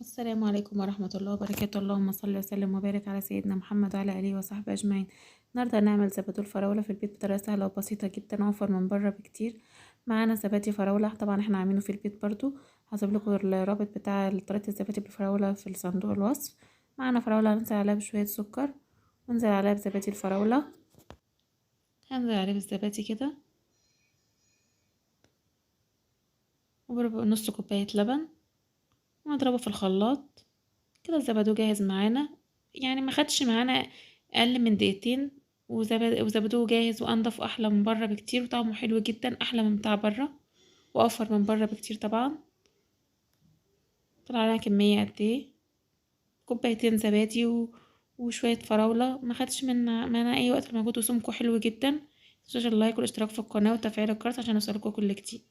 السلام عليكم ورحمة الله وبركاته. اللهم صل وسلم وبارك على سيدنا محمد وعلى آله وصحبه أجمعين. النهاردة هنعمل زبادو الفراولة في البيت بطريقة سهلة وبسيطة جدا وأوفر من بره بكتير. معانا زبادي فراولة، طبعا احنا عاملينه في البيت برضو. هسيب لكم الرابط بتاع طريقة الزبادي بالفراولة في صندوق الوصف. معانا فراولة هننزل عليها بشوية سكر، وننزل عليها بزبادي الفراولة. هنزل عليه بالزبادي كده ونص كوباية لبن، ونضربه في الخلاط كده. الزبادو جاهز معانا، يعني ما خدش معانا اقل من دقيقتين. وزبادوه جاهز وانضف واحلى من بره بكتير، وطعمه حلو جدا، احلى من بتاع بره واوفر من بره بكتير طبعا. طلع علينا كميه قد ايه؟ كوبايتين زبادي وشويه فراوله. ما خدش معانا اي وقت، مجهود وسمكه حلو جدا. متنسوش اللايك والاشتراك في القناه وتفعيل الجرس عشان يوصلكوا كل جديد.